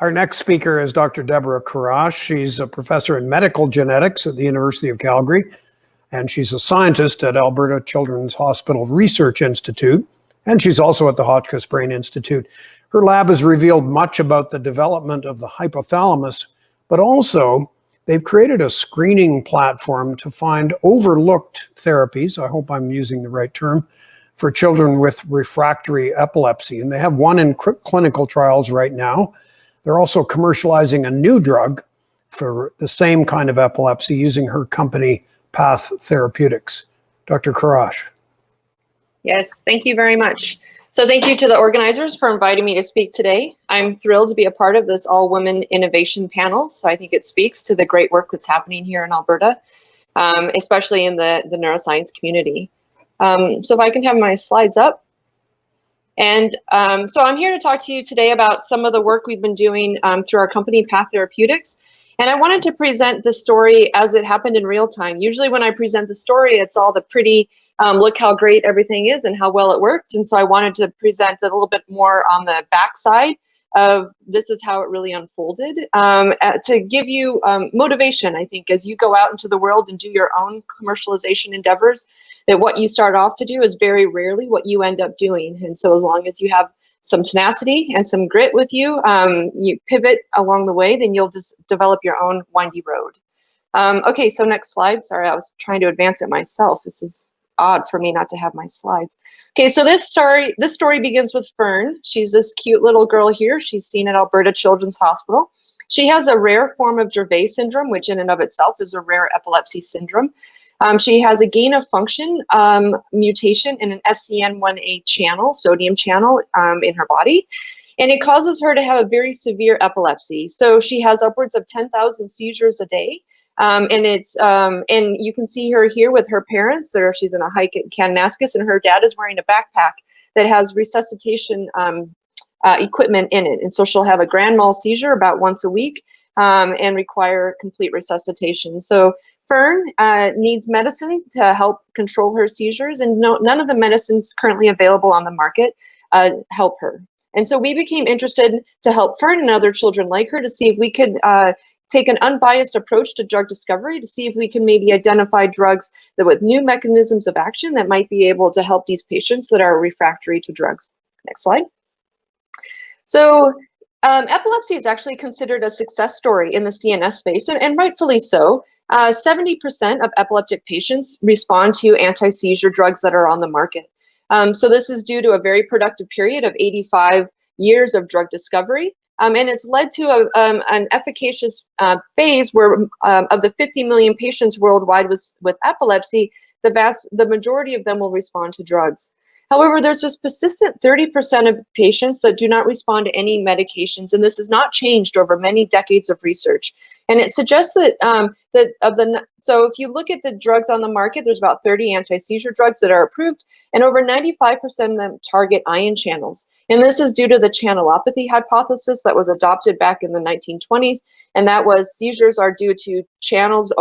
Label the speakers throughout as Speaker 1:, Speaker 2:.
Speaker 1: Our next speaker is Dr. Deborah Kurrasch. She's a professor in medical genetics at the University of Calgary, and she's a scientist at Alberta Children's Hospital Research Institute, and she's also at the Hotchkiss Brain Institute. Her lab has revealed much about the development of the hypothalamus, but also they've created a screening platform to find overlooked therapies, I hope I'm using the right term, for children with refractory epilepsy. And they have one in clinical trials right now. They're also commercializing a new drug for the same kind of epilepsy using her company, Path Therapeutics. Dr. Kurrasch.
Speaker 2: Yes, thank you very much. So thank you to the organizers for inviting me to speak today. I'm thrilled to be a part of this all-women innovation panel. So I think it speaks to the great work that's happening here in Alberta, especially in the neuroscience community. So if I can have my slides up. And so I'm here to talk to you today about some of the work we've been doing through our company, Path Therapeutics. And I wanted to present the story as it happened in real time. Usually when I present the story, it's all the pretty, look how great everything is and how well it worked. And so I wanted to present a little bit more on the backside of this is how it really unfolded, to give you motivation, I think, as you go out into the world and do your own commercialization endeavors, that what you start off to do is very rarely what you end up doing. And so as long as you have some tenacity and some grit with you, you pivot along the way, then you'll just develop your own windy road. Okay, so next slide. Sorry, I was trying to advance it myself. This is odd for me not to have my slides. Okay, so this story begins with Fern. She's this cute little girl here. She's seen at Alberta Children's Hospital. She has a rare form of Dravet syndrome, which in and of itself is a rare epilepsy syndrome. She has a gain of function mutation in an SCN1A channel, sodium channel, in her body, and it causes her to have a very severe epilepsy. So she has upwards of 10,000 seizures a day. And you can see her here with her parents. She's in a hike at Kananaskis, and her dad is wearing a backpack that has resuscitation equipment in it. And so she'll have a grand mal seizure about once a week and require complete resuscitation. So Fern needs medicine to help control her seizures, and none of the medicines currently available on the market help her. And so we became interested to help Fern and other children like her to see if we could take an unbiased approach to drug discovery, to see if we can maybe identify drugs that with new mechanisms of action that might be able to help these patients that are refractory to drugs. Next slide. So epilepsy is actually considered a success story in the CNS space, and rightfully so. 70% of epileptic patients respond to anti-seizure drugs that are on the market. So this is due to a very productive period of 85 years of drug discovery. And it's led to an efficacious phase where of the 50 million patients worldwide with epilepsy, the majority of them will respond to drugs. However, there's this persistent 30% of patients that do not respond to any medications, and this has not changed over many decades of research. And it suggests that so if you look at the drugs on the market, there's about 30 anti-seizure drugs that are approved, and over 95% of them target ion channels. And this is due to the channelopathy hypothesis that was adopted back in the 1920s, and that was seizures are due to channels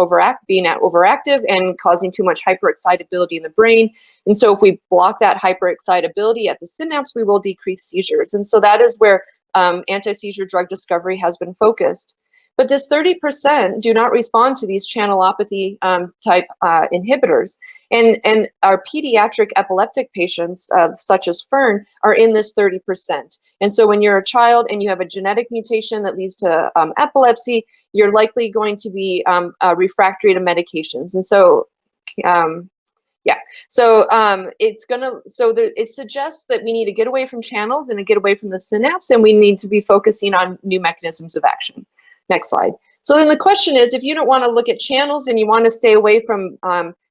Speaker 2: being overactive and causing too much hyperexcitability in the brain. And so if we block that hyperexcitability at the synapse, we will decrease seizures. And so that is where anti-seizure drug discovery has been focused. But this 30% do not respond to these channelopathy type inhibitors. And our pediatric epileptic patients, such as Fern, are in this 30%. And so when you're a child and you have a genetic mutation that leads to epilepsy, you're likely going to be refractory to medications. And so, yeah, so it suggests that we need to get away from channels and to get away from the synapse, and we need to be focusing on new mechanisms of action. Next slide. So then the question is, if you don't want to look at channels and you want to stay away from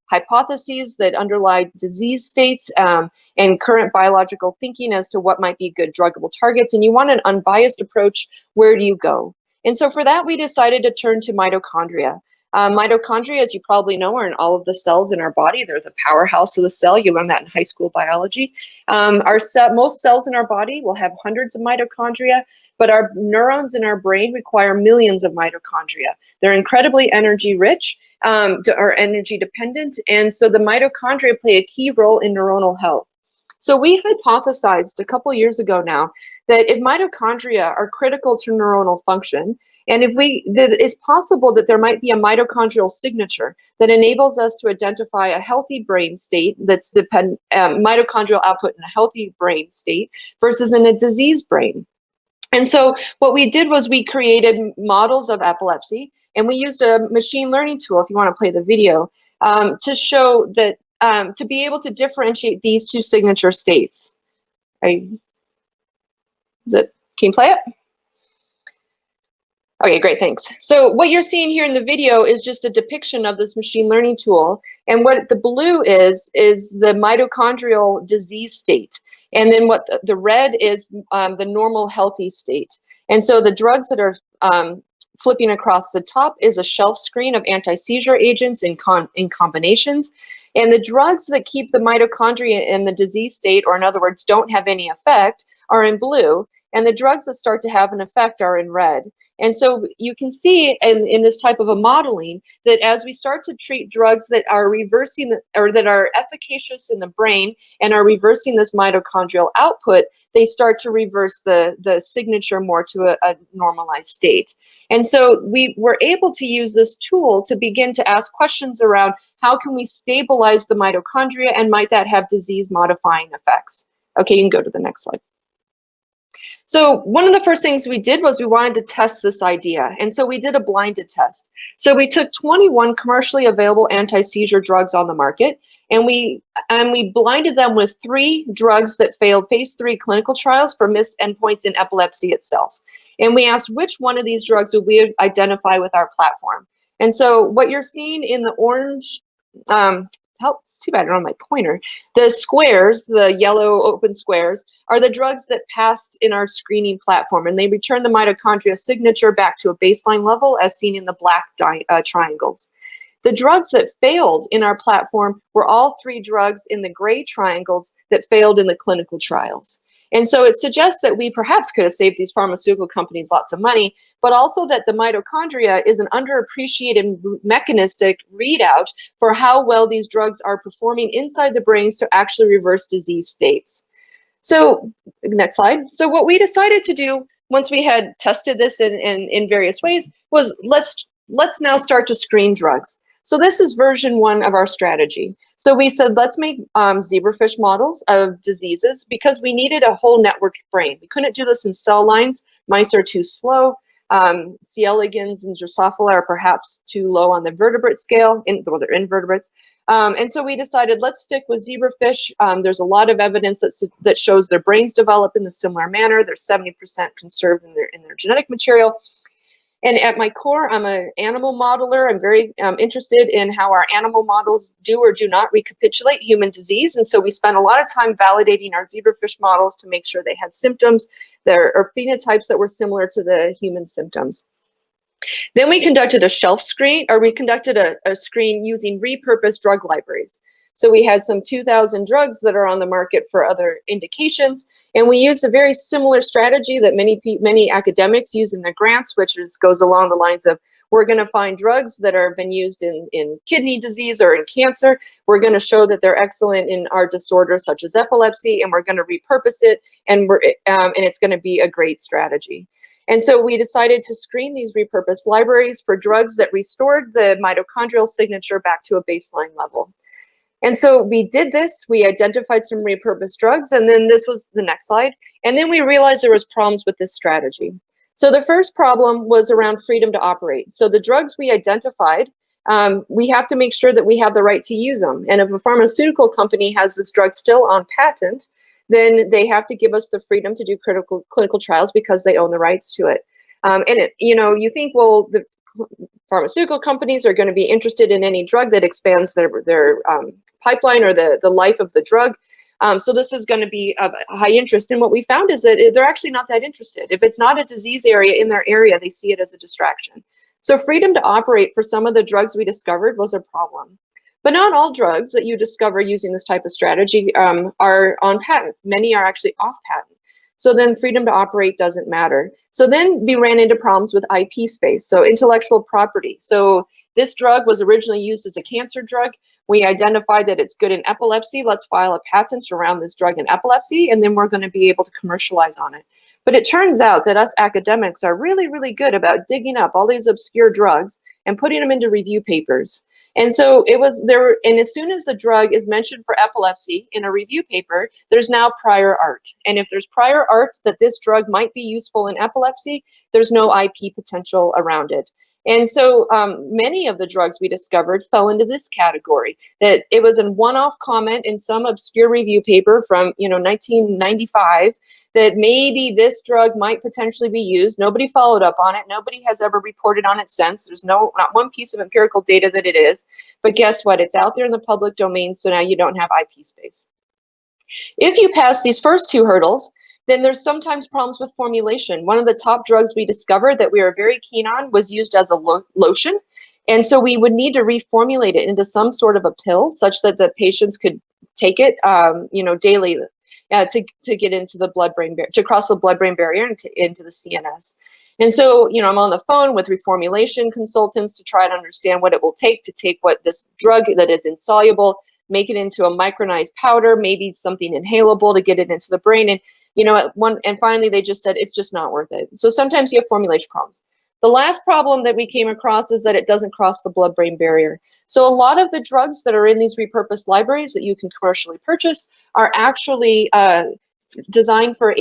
Speaker 2: hypotheses that underlie disease states and current biological thinking as to what might be good druggable targets, and you want an unbiased approach, where do you go? And so for that, we decided to turn to mitochondria. Mitochondria, as you probably know, are in all of the cells in our body. They're the powerhouse of the cell. You learn that in high school biology. Most cells in our body will have hundreds of mitochondria, but our neurons in our brain require millions of mitochondria. They're incredibly energy rich or energy dependent, and so the mitochondria play a key role in neuronal health. So we hypothesized a couple years ago now that if mitochondria are critical to neuronal function, and if it's possible that there might be a mitochondrial signature that enables us to identify a healthy brain state that's mitochondrial output in a healthy brain state versus in a diseased brain. And so what we did was we created models of epilepsy, and we used a machine learning tool, if you want to play the video, to show that, to be able to differentiate these two signature states. Can you play it? Okay, great, thanks. So what you're seeing here in the video is just a depiction of this machine learning tool. And what the blue is the mitochondrial disease state. And then what the red is the normal healthy state. And so the drugs that are flipping across the top is a shelf screen of anti-seizure agents in combinations. And the drugs that keep the mitochondria in the disease state, or in other words, don't have any effect, are in blue. And the drugs that start to have an effect are in red. And so you can see in this type of a modeling that as we start to treat drugs that are reversing or that are efficacious in the brain and are reversing this mitochondrial output, they start to reverse the signature more to a normalized state. And so we were able to use this tool to begin to ask questions around how can we stabilize the mitochondria, and might that have disease modifying effects? Okay, you can go to the next slide. So one of the first things we did was we wanted to test this idea. And so we did a blinded test. So we took 21 commercially available anti-seizure drugs on the market, and we blinded them with 3 drugs that failed phase 3 clinical trials for missed endpoints in epilepsy itself. And we asked which one of these drugs would we identify with our platform. And so what you're seeing in the orange, it's too bad I don't have my pointer. The squares, the yellow open squares, are the drugs that passed in our screening platform, and they return the mitochondria signature back to a baseline level as seen in the black triangles. The drugs that failed in our platform were all 3 drugs in the gray triangles that failed in the clinical trials. And so it suggests that we perhaps could have saved these pharmaceutical companies lots of money, but also that the mitochondria is an underappreciated mechanistic readout for how well these drugs are performing inside the brains to actually reverse disease states. So next slide. So what we decided to do once we had tested this in various ways was let's now start to screen drugs. So this is version 1 of our strategy. So we said, let's make zebrafish models of diseases because we needed a whole networked brain. We couldn't do this in cell lines. Mice are too slow. C. elegans and Drosophila are perhaps too low on the vertebrate scale, well, they're invertebrates. And so we decided, let's stick with zebrafish. There's a lot of evidence that shows their brains develop in a similar manner. They're 70% conserved in their genetic material. And at my core, I'm an animal modeler. I'm very interested in how our animal models do or do not recapitulate human disease. And so we spent a lot of time validating our zebrafish models to make sure they had symptoms or phenotypes that were similar to the human symptoms. Then we conducted a shelf screen, or we conducted a screen using repurposed drug libraries. So we had some 2,000 drugs that are on the market for other indications, and we used a very similar strategy that many academics use in their grants, which goes along the lines of, we're going to find drugs that have been used in kidney disease or in cancer. We're going to show that they're excellent in our disorders such as epilepsy, and we're going to repurpose it, and it's going to be a great strategy. And so we decided to screen these repurposed libraries for drugs that restored the mitochondrial signature back to a baseline level. And so we did this, we identified some repurposed drugs, and then this was the next slide. And then we realized there was problems with this strategy. So the first problem was around freedom to operate. So the drugs we identified, we have to make sure that we have the right to use them. And if a pharmaceutical company has this drug still on patent, then they have to give us the freedom to do clinical trials because they own the rights to it. You think, well, the pharmaceutical companies are going to be interested in any drug that expands their pipeline or the life of the drug. So this is going to be of high interest. And what we found is that they're actually not that interested. If it's not a disease area in their area, they see it as a distraction. So freedom to operate for some of the drugs we discovered was a problem. But not all drugs that you discover using this type of strategy are on patent. Many are actually off patent. So then freedom to operate doesn't matter. So then we ran into problems with IP space, so intellectual property. So this drug was originally used as a cancer drug. We identified that it's good in epilepsy. Let's file a patent around this drug in epilepsy, and then we're going to be able to commercialize on it. But it turns out that us academics are really, really good about digging up all these obscure drugs and putting them into review papers. And so it was there, and as soon as the drug is mentioned for epilepsy in a review paper, there's now prior art. And if there's prior art that this drug might be useful in epilepsy, there's no IP potential around it. And so many of the drugs we discovered fell into this category, that it was a one-off comment in some obscure review paper from 1995 that maybe this drug might potentially be used. Nobody followed up on it. Nobody has ever reported on it since. There's not one piece of empirical data that it is. But guess what? It's out there in the public domain, so now you don't have IP space. If you pass these first two hurdles, then there's sometimes problems with formulation. One of the top drugs we discovered that we were very keen on was used as a lotion. And so we would need to reformulate it into some sort of a pill such that the patients could take it, daily to get into the blood-brain barrier, to cross the blood-brain barrier into the CNS. And so, I'm on the phone with reformulation consultants to try to understand what it will take to take what this drug that is insoluble, make it into a micronized powder, maybe something inhalable to get it into the brain. And and finally they just said it's just not worth it. So sometimes you have formulation problems. The last problem that we came across is that it doesn't cross the blood-brain barrier. So a lot of the drugs that are in these repurposed libraries that you can commercially purchase are actually designed for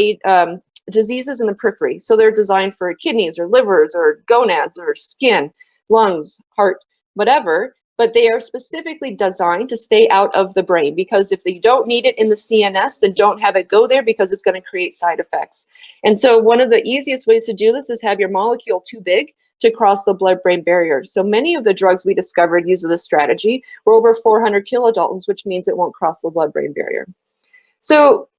Speaker 2: diseases in the periphery. So they're designed for kidneys or livers or gonads or skin, lungs, heart, whatever. But they are specifically designed to stay out of the brain, because if they don't need it in the CNS, then don't have it go there, because it's going to create side effects. And so one of the easiest ways to do this is have your molecule too big to cross the blood-brain barrier. So many of the drugs we discovered using this strategy were over 400 kilodaltons, which means it won't cross the blood-brain barrier. So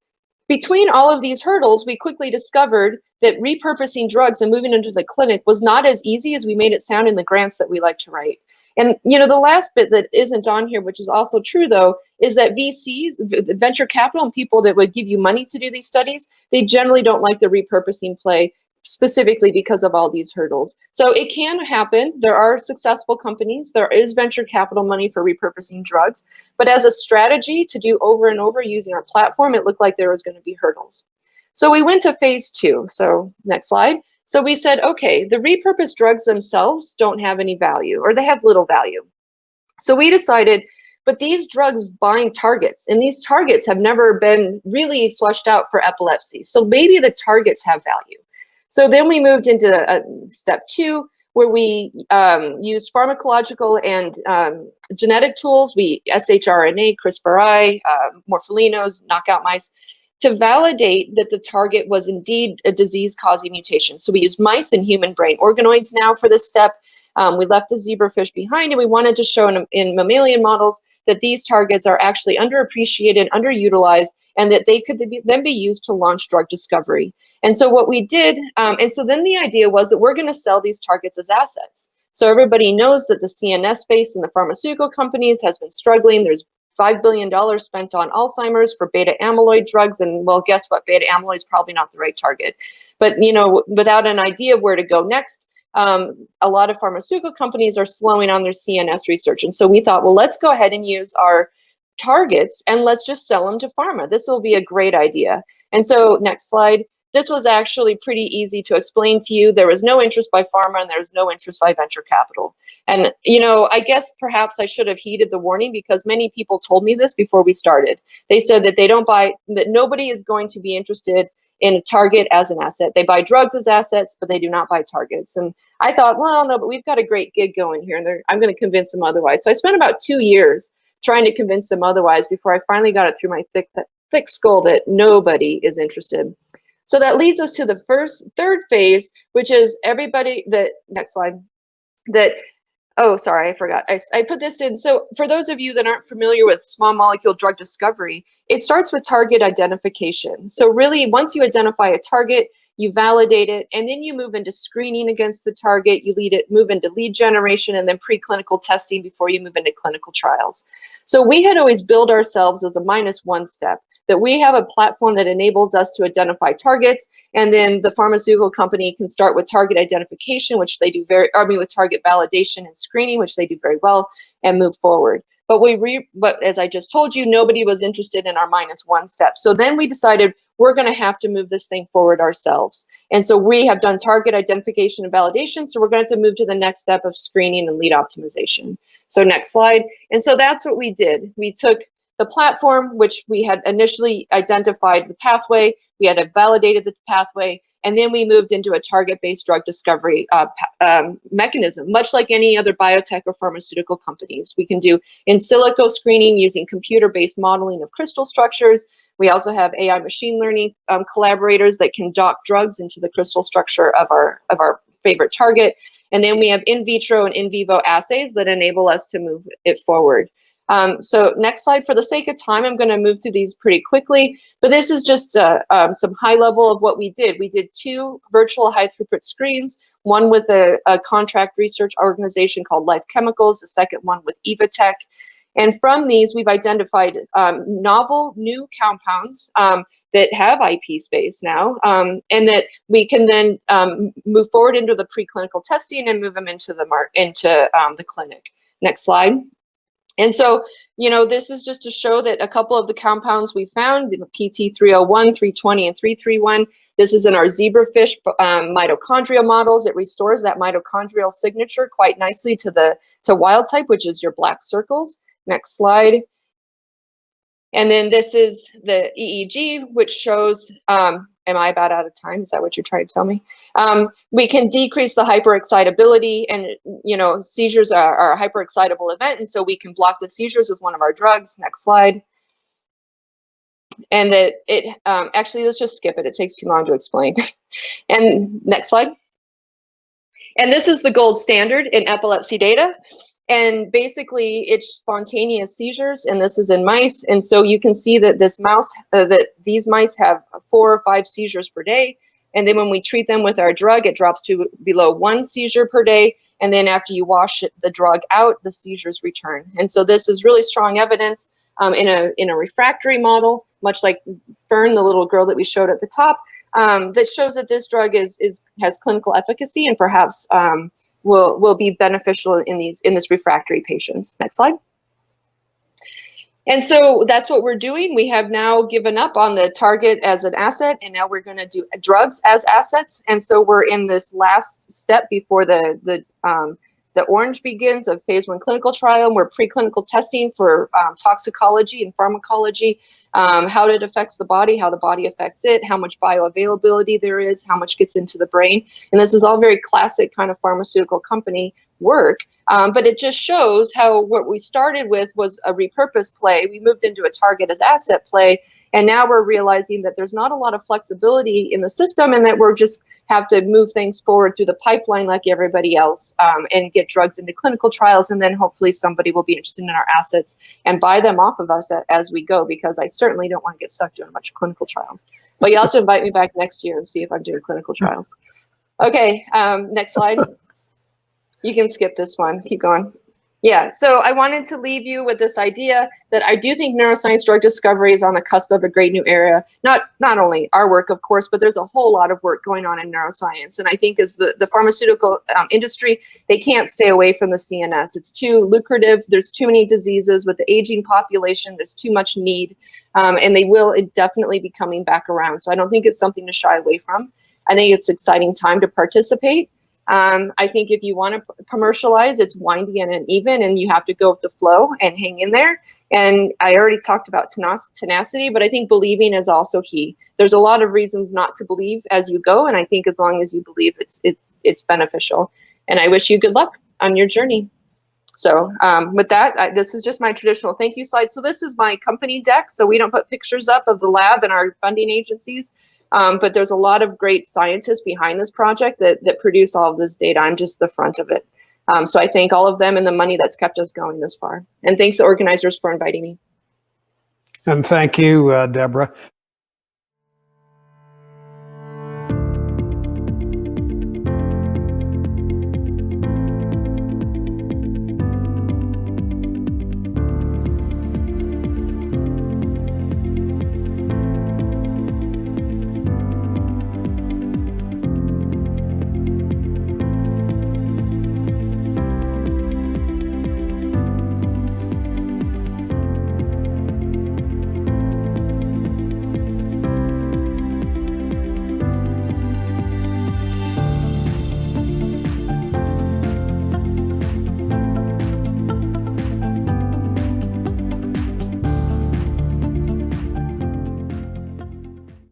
Speaker 2: between all of these hurdles, we quickly discovered that repurposing drugs and moving into the clinic was not as easy as we made it sound in the grants that we like to write. And the last bit that isn't on here, which is also true though, is that VCs, the venture capital, and people that would give you money to do these studies, they generally don't like the repurposing play, specifically because of all these hurdles. So it can happen. There are successful companies. There is venture capital money for repurposing drugs. But as a strategy to do over and over using our platform, it looked like there was going to be hurdles. So we went to phase 2. So next slide. So we said, okay, the repurposed drugs themselves don't have any value, or they have little value. So we decided, but these drugs bind targets, and these targets have never been really fleshed out for epilepsy. So maybe the targets have value. So then we moved into step 2, where we used pharmacological and genetic tools. We shRNA, CRISPR-I, morpholinos, knockout mice, to validate that the target was indeed a disease-causing mutation. So we used mice and human brain organoids now for this step. We left the zebrafish behind, and we wanted to show in mammalian models that these targets are actually underappreciated, underutilized, and that they could then be used to launch drug discovery. And so what we did, and so then the idea was that we're going to sell these targets as assets. So everybody knows that the CNS space in the pharmaceutical companies has been struggling. There's $5 billion spent on Alzheimer's for beta amyloid drugs, and well, guess what? Beta amyloid is probably not the right target. But without an idea of where to go next, a lot of pharmaceutical companies are slowing on their CNS research. And so we thought, well, let's go ahead and use our targets and let's just sell them to pharma. This will be a great idea. And so next slide. This was actually pretty easy to explain to you. There was no interest by pharma, and there was no interest by venture capital. And, I guess perhaps I should have heeded the warning, because many people told me this before we started. They said that they don't buy, that nobody is going to be interested in a target as an asset. They buy drugs as assets, but they do not buy targets. And I thought, well, no, but we've got a great gig going here, and I'm going to convince them otherwise. So I spent about 2 years trying to convince them otherwise before I finally got it through my thick skull that nobody is interested. So that leads us to the third phase, which is everybody next slide, oh, sorry, I forgot. I put this in. So for those of you that aren't familiar with small molecule drug discovery, it starts with target identification. So really, once you identify a target, you validate it, and then you move into screening against the target. You move into lead generation, and then preclinical testing before you move into clinical trials. So we had always billed ourselves as a -1 step, that we have a platform that enables us to identify targets, and then the pharmaceutical company can start with target identification, which they do with target validation and screening, which they do very well, and move forward. But as I just told you, nobody was interested in our -1 step. So then we decided we're going to have to move this thing forward ourselves. And so we have done target identification and validation. So we're going to have to move to the next step of screening and lead optimization. So next slide. And so that's what we did. We took the platform, which we had initially identified the pathway, we had validated the pathway, and then we moved into a target-based drug discovery mechanism, much like any other biotech or pharmaceutical companies. We can do in silico screening using computer-based modeling of crystal structures. We also have AI machine learning collaborators that can dock drugs into the crystal structure of our favorite target. And then we have in vitro and in vivo assays that enable us to move it forward. So next slide. For the sake of time, I'm going to move through these pretty quickly, but this is just some high level of what we did. We did 2 virtual high throughput screens, one with a contract research organization called Life Chemicals, the second one with Evotech. And from these, we've identified novel new compounds that have IP space now, and that we can then move forward into the preclinical testing and move them into the clinic. Next slide. And so, you know, this is just to show that a couple of the compounds we found, the PT301, 320, and 331, this is in our zebrafish mitochondrial models. It restores that mitochondrial signature quite nicely to wild type, which is your black circles. Next slide. And then this is the EEG, which shows, am I about out of time? Is that what you're trying to tell me? We can decrease the hyperexcitability, and you know, seizures are a hyperexcitable event, and so we can block the seizures with one of our drugs. Next slide. And that it actually, let's just skip it. It takes too long to explain. And next slide. And this is the gold standard in epilepsy data. And basically, it's spontaneous seizures, and this is in mice. And so you can see that these mice have 4 or 5 seizures per day. And then when we treat them with our drug, it drops to below 1 seizure per day. And then after you wash the drug out, the seizures return. And so this is really strong evidence in a refractory model, much like Fern, the little girl that we showed at the top, that shows that this drug has clinical efficacy and perhaps will be beneficial in this refractory patients. Next slide. And so that's what we're doing. We have now given up on the target as an asset, and now we're going to do drugs as assets. And so we're in this last step before the orange begins of phase 1 clinical trial. And we're preclinical testing for toxicology and pharmacology, how it affects the body, how the body affects it, how much bioavailability there is, how much gets into the brain. And this is all very classic kind of pharmaceutical company work. But it just shows how what we started with was a repurposed play. We moved into a target as asset play. And now we're realizing that there's not a lot of flexibility in the system, and that we're just have to move things forward through the pipeline like everybody else, and get drugs into clinical trials. And then hopefully somebody will be interested in our assets and buy them off of us as we go, because I certainly don't want to get stuck doing a bunch of clinical trials. But you'll have to invite me back next year and see if I'm doing clinical trials. Okay, next slide. You can skip this one, keep going. Yeah, so I wanted to leave you with this idea that I do think neuroscience drug discovery is on the cusp of a great new era. Not only our work, of course, but there's a whole lot of work going on in neuroscience. And I think as the pharmaceutical industry, they can't stay away from the CNS. It's too lucrative. There's too many diseases with the aging population. There's too much need, and they will definitely be coming back around. So I don't think it's something to shy away from. I think it's an exciting time to participate. I think if you want to commercialize, it's windy and uneven, and you have to go with the flow and hang in there. And I already talked about tenacity, but I think believing is also key. There's a lot of reasons not to believe as you go, and I think as long as you believe, it's beneficial. And I wish you good luck on your journey. So with that, this is just my traditional thank you slide. So this is my company deck. So we don't put pictures up of the lab and our funding agencies. But there's a lot of great scientists behind this project that produce all of this data. I'm just the front of it. So I thank all of them and the money that's kept us going this far. And thanks to organizers for inviting me.
Speaker 1: And thank you, Deborah.